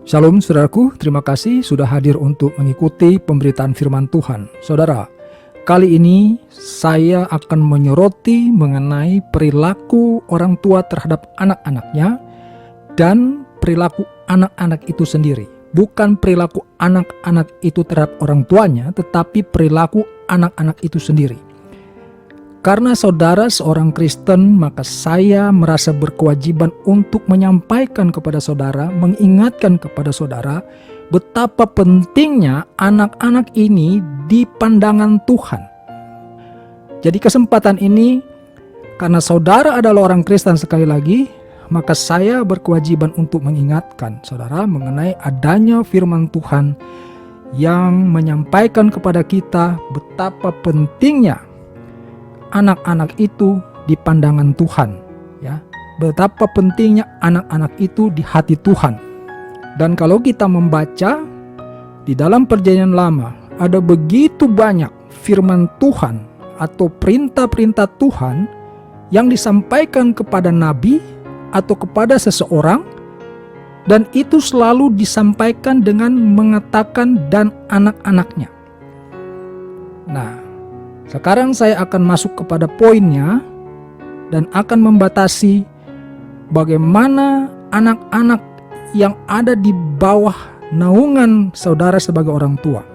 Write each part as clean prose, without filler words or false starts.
Shalom saudaraku, terima kasih sudah hadir untuk mengikuti pemberitaan firman Tuhan. Saudara, kali ini saya akan menyoroti mengenai perilaku orang tua terhadap anak-anaknya dan perilaku anak-anak itu sendiri. Bukan perilaku anak-anak itu terhadap orang tuanya, tetapi perilaku anak-anak itu sendiri. Karena saudara seorang Kristen, maka saya merasa berkewajiban untuk menyampaikan kepada saudara, mengingatkan kepada saudara betapa pentingnya anak-anak ini di pandangan Tuhan. Jadi kesempatan ini, karena saudara adalah orang Kristen sekali lagi, maka saya berkewajiban untuk mengingatkan saudara mengenai adanya firman Tuhan yang menyampaikan kepada kita betapa pentingnya anak-anak itu di pandangan Tuhan, ya. Betapa pentingnya anak-anak itu di hati Tuhan. Dan kalau kita membaca di dalam Perjanjian Lama, ada begitu banyak firman Tuhan atau perintah-perintah Tuhan yang disampaikan kepada nabi atau kepada seseorang, dan itu selalu disampaikan dengan mengatakan dan anak-anaknya. Nah, sekarang saya akan masuk kepada poinnya dan akan membatasi bagaimana anak-anak yang ada di bawah naungan saudara sebagai orang tua.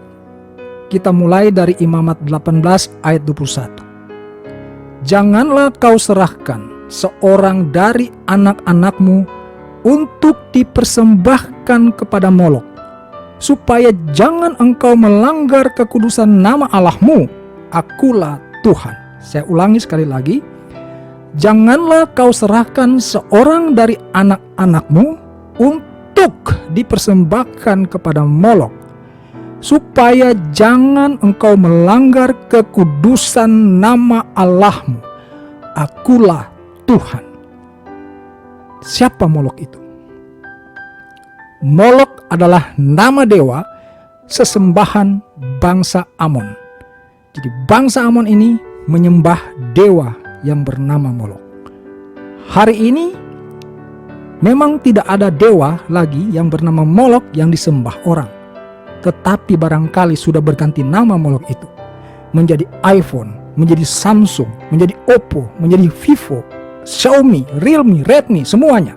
Kita mulai dari Imamat 18 ayat 21. Janganlah kau serahkan seorang dari anak-anakmu untuk dipersembahkan kepada Molok, supaya jangan engkau melanggar kekudusan nama Allahmu. Akulah Tuhan. Saya ulangi sekali lagi. Janganlah kau serahkan seorang dari anak-anakmu untuk dipersembahkan kepada Molok, supaya jangan engkau melanggar kekudusan nama Allahmu. Akulah Tuhan. Siapa Molok itu? Molok adalah nama dewa sesembahan bangsa Amon. Jadi bangsa Amon ini menyembah dewa yang bernama Molok. Hari ini memang tidak ada dewa lagi yang bernama Molok yang disembah orang. Tetapi barangkali sudah berganti nama Molok itu menjadi iPhone, menjadi Samsung, menjadi Oppo, menjadi Vivo, Xiaomi, Realme, Redmi, semuanya.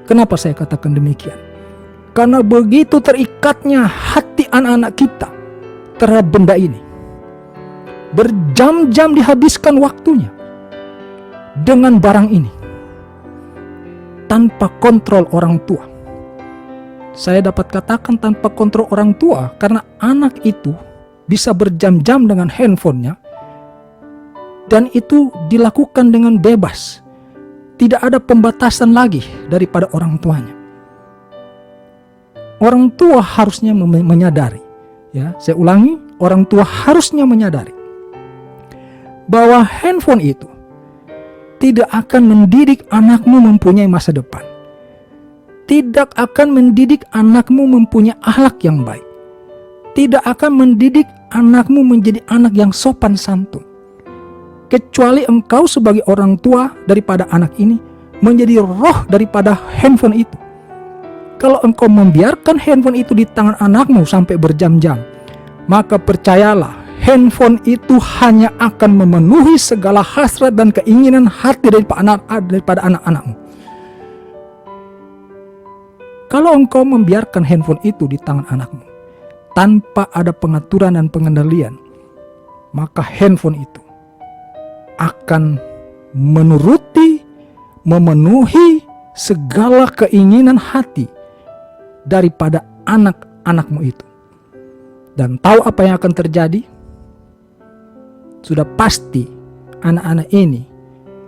Kenapa saya katakan demikian? Karena begitu terikatnya hati anak-anak kita terhadap benda ini. Berjam-jam dihabiskan waktunya dengan barang ini tanpa kontrol orang tua. Saya dapat katakan tanpa kontrol orang tua karena anak itu bisa berjam-jam dengan handphonenya, dan itu dilakukan dengan bebas. Tidak ada pembatasan lagi daripada orang tuanya. Orang tua harusnya menyadari, ya, saya ulangi, orang tua harusnya menyadari bahwa handphone itu tidak akan mendidik anakmu mempunyai masa depan. Tidak akan mendidik anakmu mempunyai akhlak yang baik. Tidak akan mendidik anakmu menjadi anak yang sopan santun. Kecuali engkau sebagai orang tua daripada anak ini menjadi roh daripada handphone itu. Kalau engkau membiarkan handphone itu di tangan anakmu sampai berjam-jam, maka percayalah, handphone itu hanya akan memenuhi segala hasrat dan keinginan hati daripada anak-anakmu. Kalau engkau membiarkan handphone itu di tangan anakmu tanpa ada pengaturan dan pengendalian, maka handphone itu akan memenuhi segala keinginan hati daripada anak-anakmu itu. Dan tahu apa yang akan terjadi? Sudah pasti anak-anak ini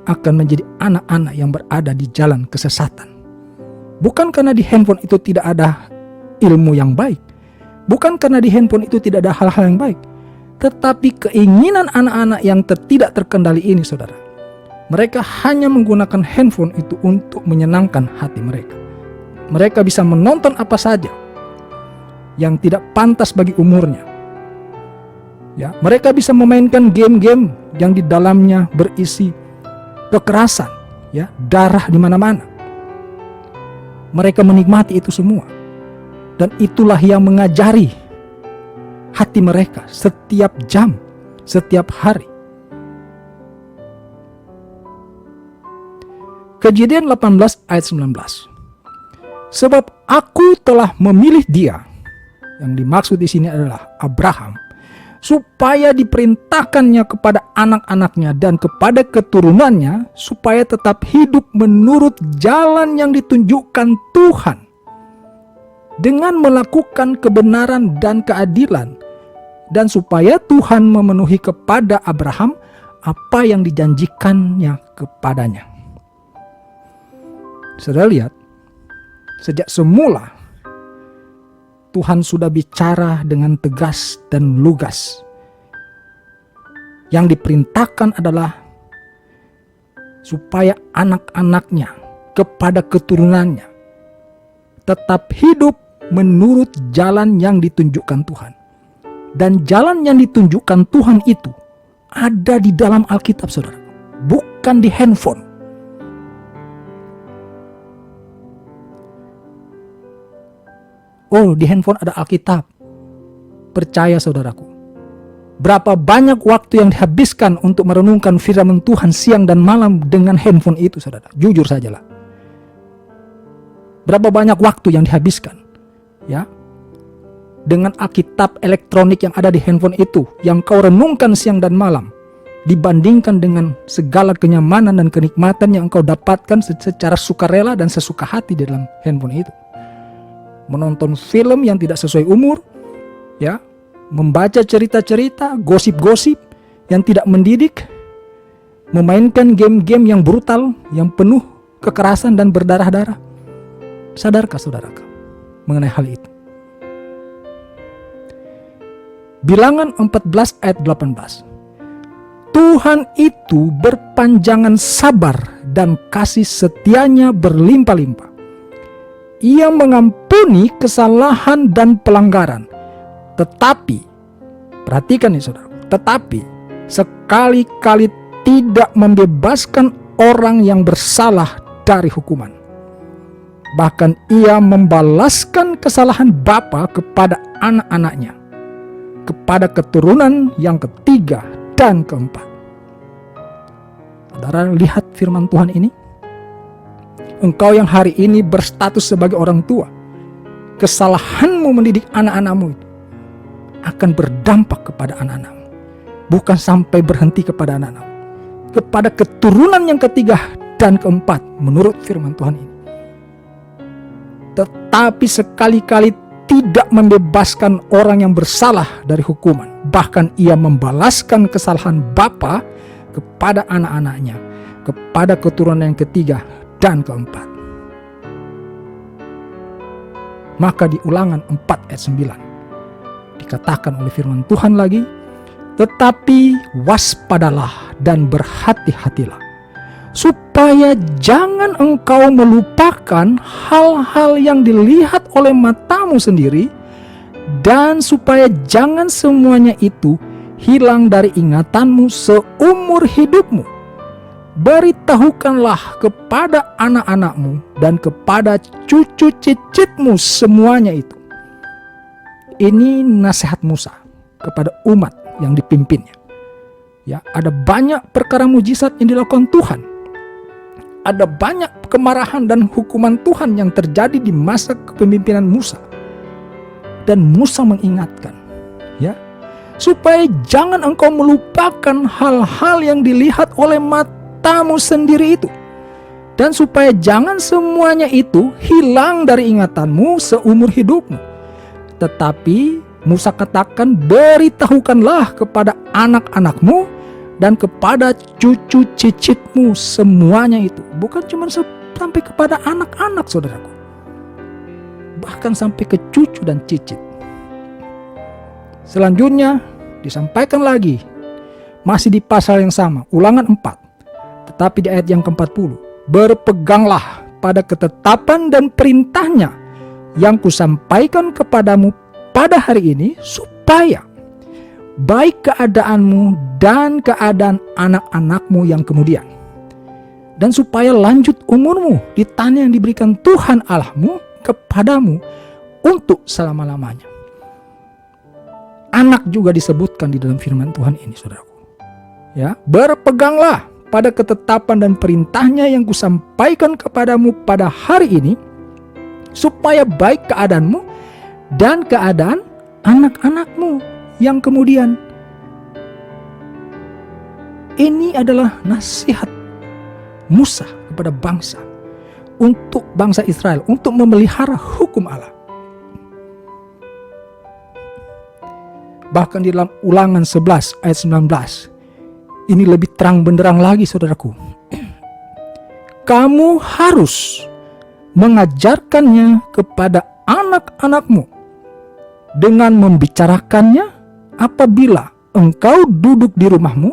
akan menjadi anak-anak yang berada di jalan kesesatan. Bukan karena di handphone itu tidak ada ilmu yang baik, bukan karena di handphone itu tidak ada hal-hal yang baik, tetapi keinginan anak-anak yang tidak terkendali ini, saudara, mereka hanya menggunakan handphone itu untuk menyenangkan hati mereka. Mereka bisa menonton apa saja yang tidak pantas bagi umurnya. Ya, mereka bisa memainkan game-game yang di dalamnya berisi kekerasan, ya, darah di mana-mana. Mereka menikmati itu semua. Dan itulah yang mengajari hati mereka setiap jam, setiap hari. Kejadian 18 ayat 19. Sebab aku telah memilih dia, yang dimaksud di sini adalah Abraham, supaya diperintahkannya kepada anak-anaknya dan kepada keturunannya, supaya tetap hidup menurut jalan yang ditunjukkan Tuhan, dengan melakukan kebenaran dan keadilan, dan supaya Tuhan memenuhi kepada Abraham apa yang dijanjikannya kepadanya. Saudara lihat, sejak semula Tuhan sudah bicara dengan tegas dan lugas. Yang diperintahkan adalah supaya anak-anaknya kepada keturunannya tetap hidup menurut jalan yang ditunjukkan Tuhan. Dan jalan yang ditunjukkan Tuhan itu ada di dalam Alkitab, saudara, bukan di handphone. Oh, di handphone ada Alkitab. Percaya saudaraku, berapa banyak waktu yang dihabiskan untuk merenungkan firman Tuhan siang dan malam dengan handphone itu, saudara? Jujur sajalah. Berapa banyak waktu yang dihabiskan, ya, dengan Alkitab elektronik yang ada di handphone itu, yang kau renungkan siang dan malam, dibandingkan dengan segala kenyamanan dan kenikmatan yang kau dapatkan secara sukarela dan sesuka hati di dalam handphone itu. Menonton film yang tidak sesuai umur, ya, membaca cerita-cerita, gosip-gosip yang tidak mendidik, memainkan game-game yang brutal, yang penuh kekerasan dan berdarah-darah. Sadarkah saudara mengenai hal itu? Bilangan 14 ayat 18. Tuhan itu berpanjangan sabar dan kasih setianya berlimpah-limpah. Ia mengampuni kesalahan dan pelanggaran. Tetapi, perhatikan nih saudara, tetapi sekali-kali tidak membebaskan orang yang bersalah dari hukuman. Bahkan ia membalaskan kesalahan bapa kepada anak-anaknya, kepada keturunan yang ketiga dan keempat. Saudara lihat firman Tuhan ini. Engkau yang hari ini berstatus sebagai orang tua, kesalahanmu mendidik anak-anakmu itu akan berdampak kepada anak-anakmu. Bukan sampai berhenti kepada anak-anakmu, kepada keturunan yang ketiga dan keempat menurut firman Tuhan ini. Tetapi sekali-kali tidak membebaskan orang yang bersalah dari hukuman. Bahkan ia membalaskan kesalahan bapa kepada anak-anaknya, kepada keturunan yang ketiga dan keempat. Maka di Ulangan 4 ayat 9 dikatakan oleh firman Tuhan lagi, tetapi waspadalah dan berhati-hatilah, supaya jangan engkau melupakan hal-hal yang dilihat oleh matamu sendiri, dan supaya jangan semuanya itu hilang dari ingatanmu seumur hidupmu. Beritahukanlah kepada anak-anakmu dan kepada cucu cicitmu semuanya itu. Ini nasihat Musa kepada umat yang dipimpinnya. Ya, ada banyak perkara mujizat yang dilakukan Tuhan. Ada banyak kemarahan dan hukuman Tuhan yang terjadi di masa kepemimpinan Musa. Dan Musa mengingatkan, ya, supaya jangan engkau melupakan hal-hal yang dilihat oleh matamu sendiri itu, dan supaya jangan semuanya itu hilang dari ingatanmu seumur hidupmu. Tetapi Musa katakan, beritahukanlah kepada anak-anakmu dan kepada cucu cicitmu semuanya itu. Bukan cuma sampai kepada anak-anak, saudaraku, bahkan sampai ke cucu dan cicit. Selanjutnya disampaikan lagi, masih di pasal yang sama, Ulangan 4, tetapi di ayat yang ke-40, berpeganglah pada ketetapan dan perintahnya yang kusampaikan kepadamu pada hari ini, supaya baik keadaanmu dan keadaan anak-anakmu yang kemudian, dan supaya lanjut umurmu di tanah yang diberikan Tuhan Allahmu kepadamu untuk selama-lamanya. Anak juga disebutkan di dalam firman Tuhan ini, saudaraku. Ya, berpeganglah pada ketetapan dan perintahnya yang kusampaikan kepadamu pada hari ini, supaya baik keadaanmu dan keadaan anak-anakmu yang kemudian. Ini adalah nasihat Musa kepada bangsa, untuk bangsa Israel, untuk memelihara hukum Allah. Bahkan di dalam Ulangan 11 ayat 19, ini lebih terang benderang lagi, saudaraku. Kamu harus mengajarkannya kepada anak-anakmu dengan membicarakannya apabila engkau duduk di rumahmu,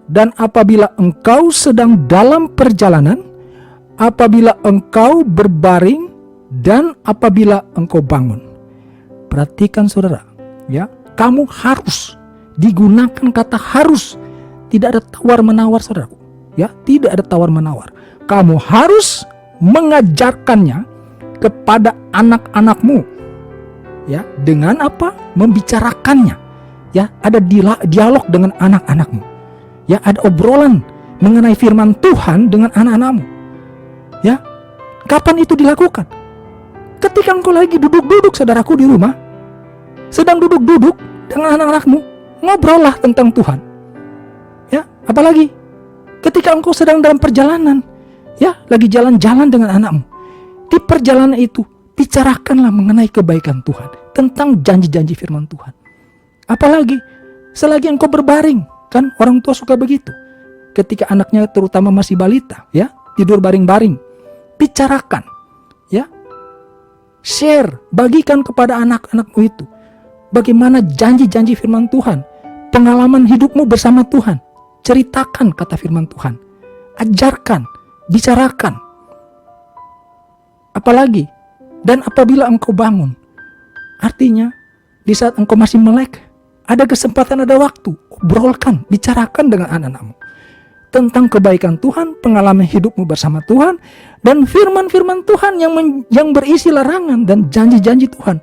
dan apabila engkau sedang dalam perjalanan, apabila engkau berbaring, dan apabila engkau bangun. Perhatikan, saudara, ya, kamu harus, digunakan kata harus, tidak ada tawar-menawar, saudaraku. Ya, tidak ada tawar-menawar. Kamu harus mengajarkannya kepada anak-anakmu. Ya, dengan apa? Membicarakannya. Ya, ada dialog dengan anak-anakmu. Ya, ada obrolan mengenai firman Tuhan dengan anak-anakmu. Ya, kapan itu dilakukan? Ketika engkau lagi duduk-duduk, saudaraku, di rumah, sedang duduk-duduk dengan anak-anakmu, ngobrollah tentang Tuhan. Ya, apalagi ketika engkau sedang dalam perjalanan, ya, lagi jalan-jalan dengan anakmu. Di perjalanan itu, bicarakanlah mengenai kebaikan Tuhan, tentang janji-janji firman Tuhan. Apalagi selagi engkau berbaring, kan orang tua suka begitu. Ketika anaknya terutama masih balita, ya, tidur baring-baring, bicarakan, ya, share, bagikan kepada anak-anakmu itu bagaimana janji-janji firman Tuhan, pengalaman hidupmu bersama Tuhan. Ceritakan kata firman Tuhan, ajarkan, bicarakan. Apalagi, dan apabila engkau bangun, artinya di saat engkau masih melek, ada kesempatan, ada waktu, obrolkan, bicarakan dengan anak-anakmu tentang kebaikan Tuhan, pengalaman hidupmu bersama Tuhan, dan firman-firman Tuhan yang berisi larangan dan janji-janji Tuhan.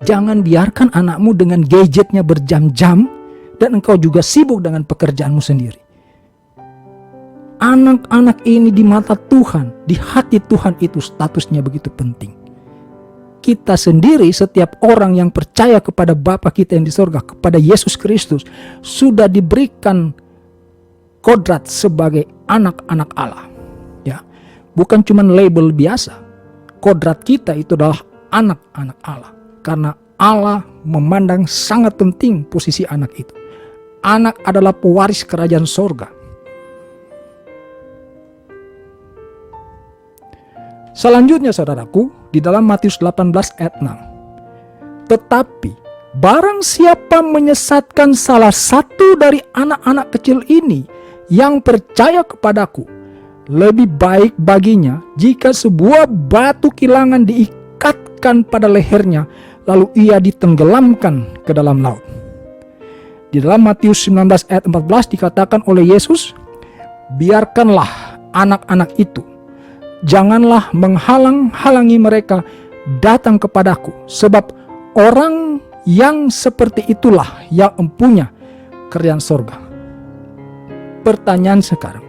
Jangan biarkan anakmu dengan gadgetnya berjam-jam, dan engkau juga sibuk dengan pekerjaanmu sendiri. Anak-anak ini di mata Tuhan, di hati Tuhan itu statusnya begitu penting. Kita sendiri, setiap orang yang percaya kepada Bapa kita yang di sorga, kepada Yesus Kristus, sudah diberikan kodrat sebagai anak-anak Allah. Ya, bukan cuma label biasa. Kodrat kita itu adalah anak-anak Allah, karena Allah memandang sangat penting posisi anak itu. Anak adalah pewaris kerajaan sorga. Selanjutnya, saudaraku, di dalam Matius 18 ayat 6. Tetapi barang siapa menyesatkan salah satu dari anak-anak kecil ini yang percaya kepadaku, lebih baik baginya jika sebuah batu kilangan diikatkan pada lehernya, lalu ia ditenggelamkan ke dalam laut. Di dalam Matius 19 ayat 14 dikatakan oleh Yesus, biarkanlah anak-anak itu, janganlah menghalang-halangi mereka datang kepadaku, sebab orang yang seperti itulah yang empunya kerajaan sorga. Pertanyaan sekarang,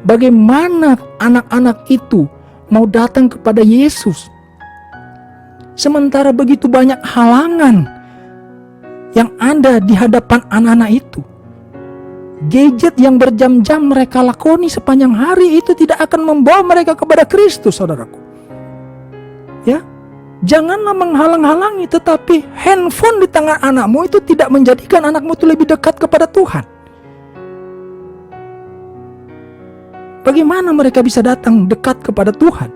bagaimana anak-anak itu mau datang kepada Yesus, sementara begitu banyak halangan yang ada di hadapan anak-anak itu? Gadget yang berjam-jam mereka lakoni sepanjang hari itu tidak akan membawa mereka kepada Kristus, saudaraku. Ya, janganlah menghalang-halangi, tetapi handphone di tangan anakmu itu tidak menjadikan anakmu itu lebih dekat kepada Tuhan. Bagaimana mereka bisa datang dekat kepada Tuhan?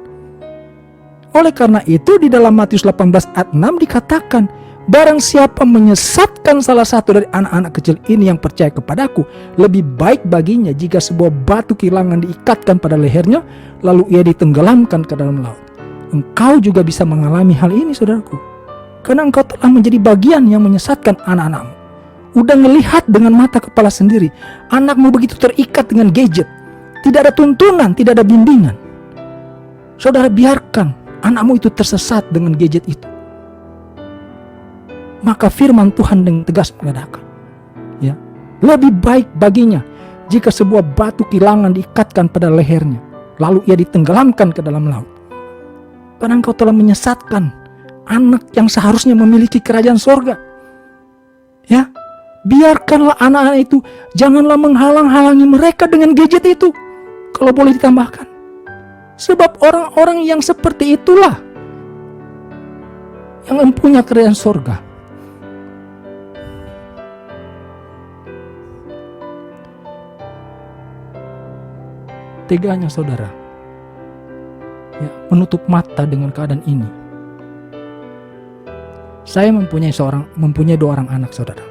Oleh karena itu di dalam Matius 18 ayat 6 dikatakan, barang siapa menyesatkan salah satu dari anak-anak kecil ini yang percaya kepadaku, lebih baik baginya jika sebuah batu kilangan diikatkan pada lehernya, lalu ia ditenggelamkan ke dalam laut. Engkau juga bisa mengalami hal ini, saudaraku, karena engkau telah menjadi bagian yang menyesatkan anak-anakmu. Udah ngelihat dengan mata kepala sendiri, anakmu begitu terikat dengan gadget, tidak ada tuntunan, tidak ada bimbingan. Saudara, biarkan anakmu itu tersesat dengan gadget itu, maka firman Tuhan dengan tegas mengatakan, ya, lebih baik baginya jika sebuah batu kilangan diikatkan pada lehernya, lalu ia ditenggelamkan ke dalam laut. Karena engkau telah menyesatkan anak yang seharusnya memiliki kerajaan sorga. Ya, biarkanlah anak-anak itu, janganlah menghalang-halangi mereka dengan gadget itu, kalau boleh ditambahkan. Sebab orang-orang yang seperti itulah yang mempunyai kerajaan sorga. Teganya saudara, ya, menutup mata dengan keadaan ini. Saya mempunyai 2 orang anak saudara.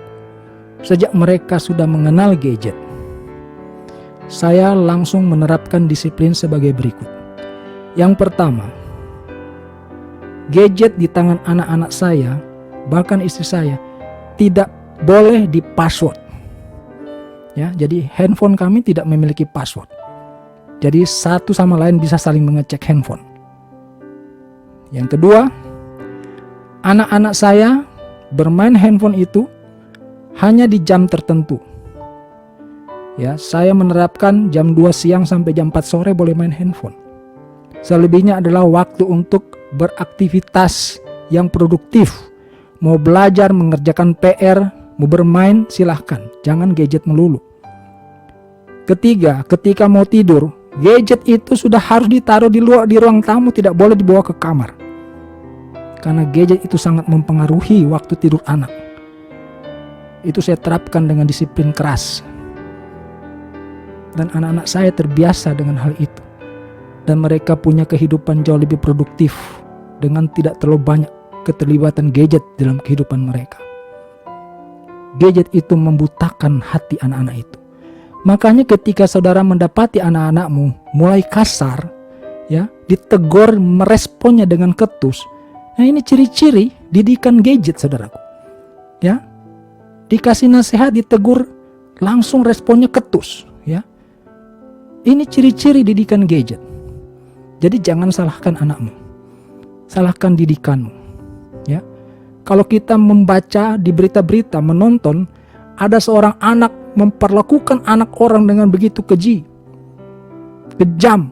Sejak mereka sudah mengenal gadget, saya langsung menerapkan disiplin sebagai berikut. Yang pertama, gadget di tangan anak-anak saya, bahkan istri saya, tidak boleh di password. Ya, jadi handphone kami tidak memiliki password. Jadi satu sama lain bisa saling mengecek handphone. Yang kedua, anak-anak saya bermain handphone itu hanya di jam tertentu. Ya, saya menerapkan jam 2 siang sampai jam 4 sore boleh main handphone. Selebihnya adalah waktu untuk beraktivitas yang produktif. Mau belajar, mengerjakan PR, mau bermain, silahkan. Jangan gadget melulu. Ketiga, ketika mau tidur, gadget itu sudah harus ditaruh di ruang tamu, tidak boleh dibawa ke kamar. Karena gadget itu sangat mempengaruhi waktu tidur anak. Itu saya terapkan dengan disiplin keras. Dan anak-anak saya terbiasa dengan hal itu. Dan mereka punya kehidupan jauh lebih produktif dengan tidak terlalu banyak keterlibatan gadget dalam kehidupan mereka. Gadget itu membutakan hati anak-anak itu. Makanya ketika saudara mendapati anak-anakmu mulai kasar, ya, ditegur meresponnya dengan ketus. Nah, ini ciri-ciri didikan gadget, saudaraku. Ya, dikasih nasihat, ditegur, langsung responnya ketus. Ya, ini ciri-ciri didikan gadget. Jadi jangan salahkan anakmu, salahkan didikanmu. Ya, kalau kita membaca di berita-berita, menonton, ada seorang anak memperlakukan anak orang dengan begitu keji, kejam.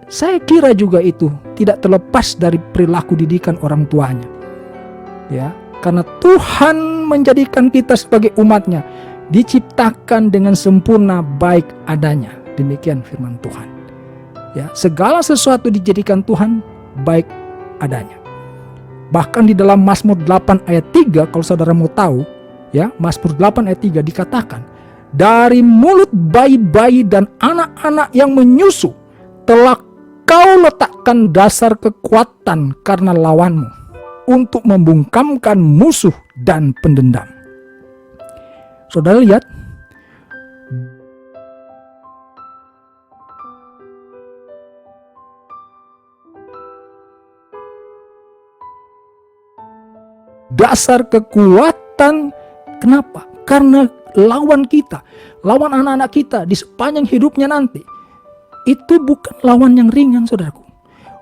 Saya kira juga itu tidak terlepas dari perilaku didikan orang tuanya. Ya, karena Tuhan menjadikan kita sebagai umatnya diciptakan dengan sempurna baik adanya. Demikian firman Tuhan. Ya, segala sesuatu dijadikan Tuhan baik adanya. Bahkan di dalam Mazmur 8 ayat 3, kalau saudara mau tahu, ya, Mazmur 8 ayat 3 dikatakan, dari mulut bayi-bayi dan anak-anak yang menyusu telah kau letakkan dasar kekuatan karena lawanmu, untuk membungkamkan musuh dan pendendam. Saudara lihat, dasar kekuatan. Kenapa? Karena lawan kita, lawan anak-anak kita di sepanjang hidupnya nanti, itu bukan lawan yang ringan, saudaraku.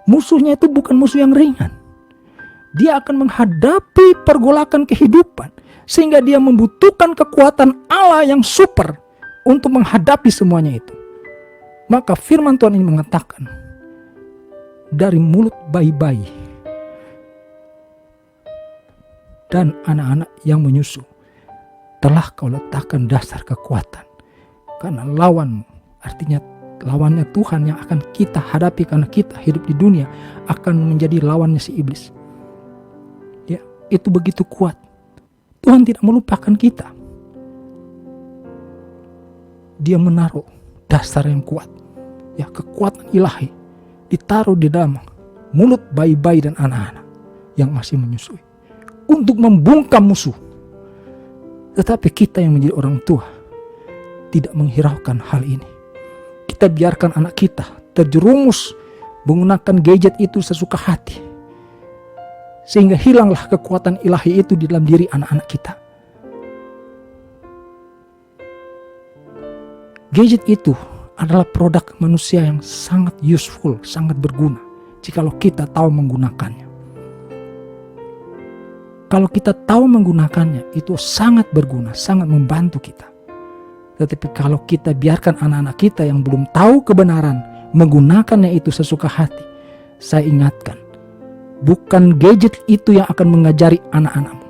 Musuhnya itu bukan musuh yang ringan. Dia akan menghadapi pergolakan kehidupan, sehingga dia membutuhkan kekuatan Allah yang super untuk menghadapi semuanya itu. Maka firman Tuhan ini mengatakan, dari mulut bayi-bayi dan anak-anak yang menyusu telah kau letakkan dasar kekuatan. Karena lawanmu, artinya lawannya Tuhan yang akan kita hadapi, karena kita hidup di dunia, akan menjadi lawannya si iblis. Ya, itu begitu kuat. Tuhan tidak melupakan kita. Dia menaruh dasar yang kuat. Ya, kekuatan ilahi ditaruh di dalam mulut bayi-bayi dan anak-anak yang masih menyusui, untuk membungkam musuh. Tetapi kita yang menjadi orang tua tidak menghiraukan hal ini. Kita biarkan anak kita terjerumus menggunakan gadget itu sesuka hati, sehingga hilanglah kekuatan ilahi itu di dalam diri anak-anak kita. Gadget itu adalah produk manusia yang sangat useful, sangat berguna. jikalau kita tahu menggunakannya. Kalau kita tahu menggunakannya, itu sangat berguna, sangat membantu kita. Tetapi kalau kita biarkan anak-anak kita yang belum tahu kebenaran menggunakannya itu sesuka hati, saya ingatkan, bukan gadget itu yang akan mengajari anak-anakmu,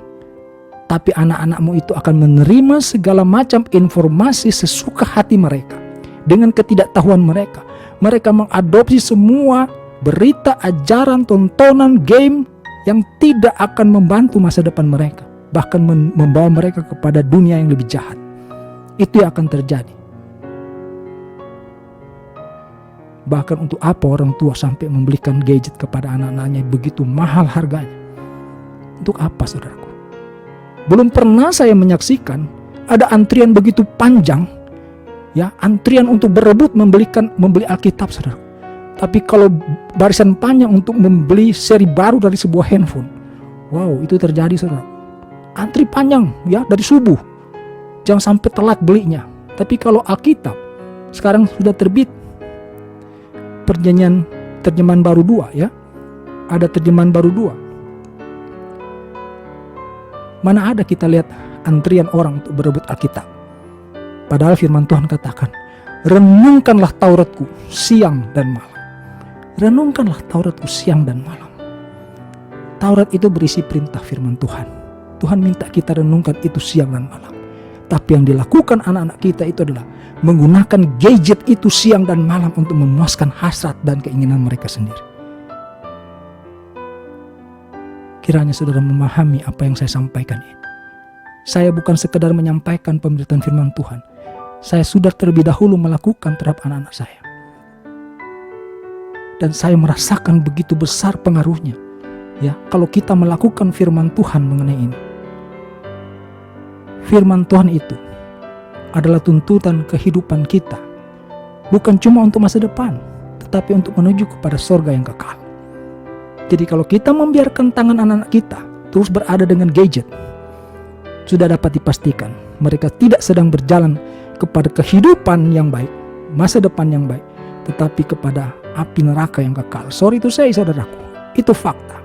tapi anak-anakmu itu akan menerima segala macam informasi sesuka hati mereka. Dengan ketidaktahuan mereka, mereka mengadopsi semua berita, ajaran, tontonan, game yang tidak akan membantu masa depan mereka, bahkan membawa mereka kepada dunia yang lebih jahat. Itu yang akan terjadi. Bahkan untuk apa orang tua sampai membelikan gadget kepada anak-anaknya begitu mahal harganya? Untuk apa, saudaraku? Belum pernah saya menyaksikan ada antrian begitu panjang, ya, antrian untuk berebut membeli Alkitab, saudaraku. Tapi kalau barisan panjang untuk membeli seri baru dari sebuah handphone, wow, itu terjadi, saudara. Antri panjang, ya, dari subuh. Jangan sampai telat belinya. Tapi kalau Alkitab sekarang sudah terbit terjemahan baru 2, ya. Ada terjemahan baru 2. Mana ada kita lihat antrian orang untuk berebut Alkitab. Padahal firman Tuhan katakan, renungkanlah Tauratku siang dan malam. Renungkanlah Tauratku siang dan malam. Taurat itu berisi perintah firman Tuhan. Tuhan minta kita renungkan itu siang dan malam. Tapi yang dilakukan anak-anak kita itu adalah menggunakan gadget itu siang dan malam untuk memuaskan hasrat dan keinginan mereka sendiri. Kiranya saudara memahami apa yang saya sampaikan ini. Saya bukan sekedar menyampaikan pemberitaan firman Tuhan. Saya sudah terlebih dahulu melakukan terhadap anak-anak saya. Dan saya merasakan begitu besar pengaruhnya, ya, kalau kita melakukan firman Tuhan mengenai ini. Firman Tuhan itu adalah tuntutan kehidupan kita, bukan cuma untuk masa depan, tetapi untuk menuju kepada surga yang kekal. Jadi kalau kita membiarkan tangan anak-anak kita terus berada dengan gadget, sudah dapat dipastikan mereka tidak sedang berjalan kepada kehidupan yang baik, masa depan yang baik, tetapi kepada api neraka yang kekal. Sorry to say, saudaraku, itu fakta.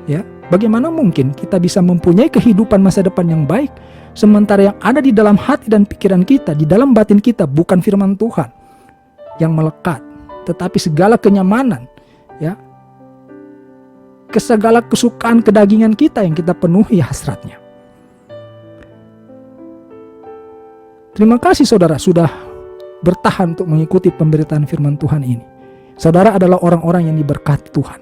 Ya, bagaimana mungkin kita bisa mempunyai kehidupan masa depan yang baik sementara yang ada di dalam hati dan pikiran kita, di dalam batin kita bukan firman Tuhan yang melekat, tetapi segala kenyamanan, ya, segala kesukaan kedagingan kita yang kita penuhi hasratnya. Terima kasih saudara sudah bertahan untuk mengikuti pemberitaan firman Tuhan ini. Saudara adalah orang-orang yang diberkati Tuhan.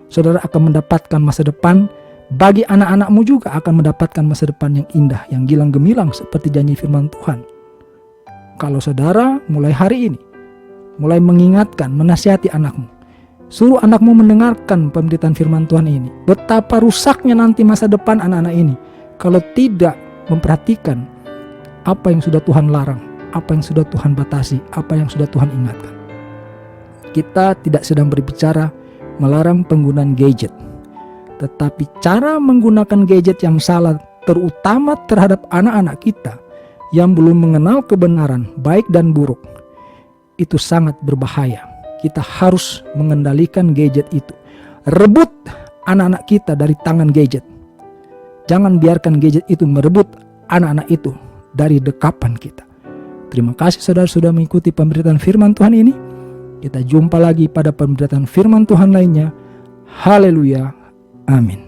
Saudara akan mendapatkan masa depan, bagi anak-anakmu juga akan mendapatkan masa depan yang indah, yang gilang gemilang seperti janji firman Tuhan. Kalau saudara mulai hari ini, mulai mengingatkan, menasihati anakmu, suruh anakmu mendengarkan pemberitaan firman Tuhan ini. Betapa rusaknya nanti masa depan anak-anak ini kalau tidak memperhatikan apa yang sudah Tuhan larang, apa yang sudah Tuhan batasi, apa yang sudah Tuhan ingatkan. Kita tidak sedang berbicara melarang penggunaan gadget, tetapi cara menggunakan gadget yang salah, terutama terhadap anak-anak kita yang belum mengenal kebenaran baik dan buruk, itu sangat berbahaya. Kita harus mengendalikan gadget itu. Rebut anak-anak kita dari tangan gadget. Jangan biarkan gadget itu merebut anak-anak itu dari dekapan kita. Terima kasih saudara sudah mengikuti pemberitaan firman Tuhan ini. Kita jumpa lagi pada pemberitaan firman Tuhan lainnya. Haleluya. Amin.